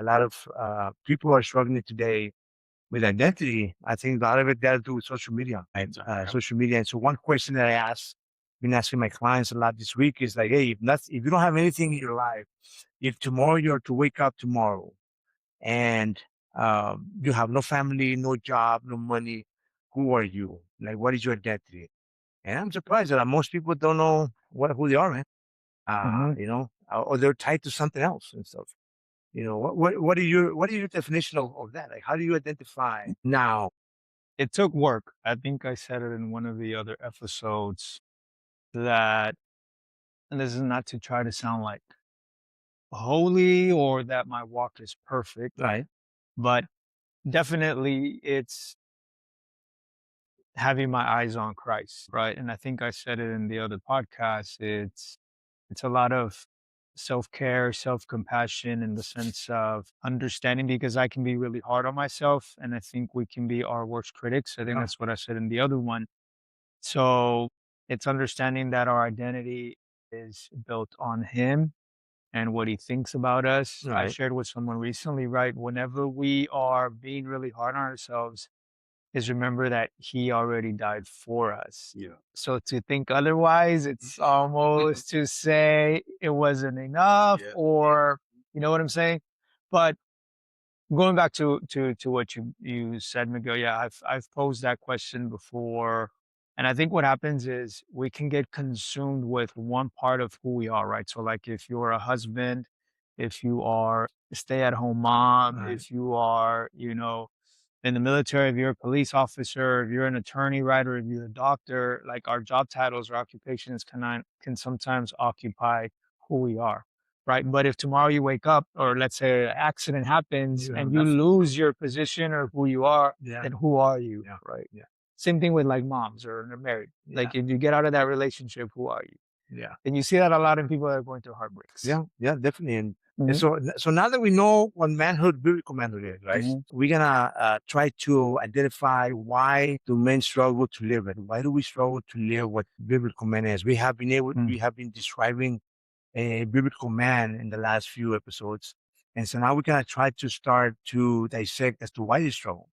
A lot of people are struggling today with identity. I think a lot of it got to do with social media, right? Social media. And so one question that been asking my clients a lot this week is like, hey, if you don't have anything in your life, if tomorrow you're to wake up tomorrow and you have no family, no job, no money, who are you? Like, what is your identity? And I'm surprised that most people don't know who they are, man. Mhm. Or they're tied to something else and stuff. What is your definition of that? Like, how do you identify now? It took work. I think I said it in one of the other episodes that, and this is not to try to sound like holy or that my walk is perfect, Right. but definitely it's having my eyes on Christ, right? And I think I said it in the other podcast. It's a lot of self-care, self-compassion in the sense of understanding because I can be really hard on myself and I think we can be our worst critics. I think Yeah. that's what I said in the other one. So it's understanding that our identity is built on him and what he thinks about us. I Right. shared with someone recently, right? Whenever we are being really hard on ourselves, is remember that he already died for us. Yeah. So to think otherwise, it's almost to say it wasn't enough Yeah. or you know what I'm saying? But going back to what you said, Miguel, yeah, I've posed that question before. And I think what happens is we can get consumed with one part of who we are, right? So like if you're a husband, if you are a stay-at-home mom, Right. if you are, in the military, if you're a police officer, if you're an attorney, right, or if you're a doctor, like our job titles or occupations can sometimes occupy who we are, right? But if tomorrow you wake up, or let's say an accident happens You have and you nothing. lose your position or who you are, Yeah. then who are you, Yeah. right? Yeah. Same thing with like moms or they're married. Yeah. Like if you get out of that relationship, who are you? Yeah. And you see that a lot in people that are going through heartbreaks. Yeah. Yeah. Definitely. And Mhm, so now that we know what biblical manhood is, right? mhm, We're gonna try to identify why do men struggle to live it? Why do we struggle to live what biblical man is? mm. We have been describing a biblical man in the last few episodes. And so now we're going to try to start to dissect as to why they struggle.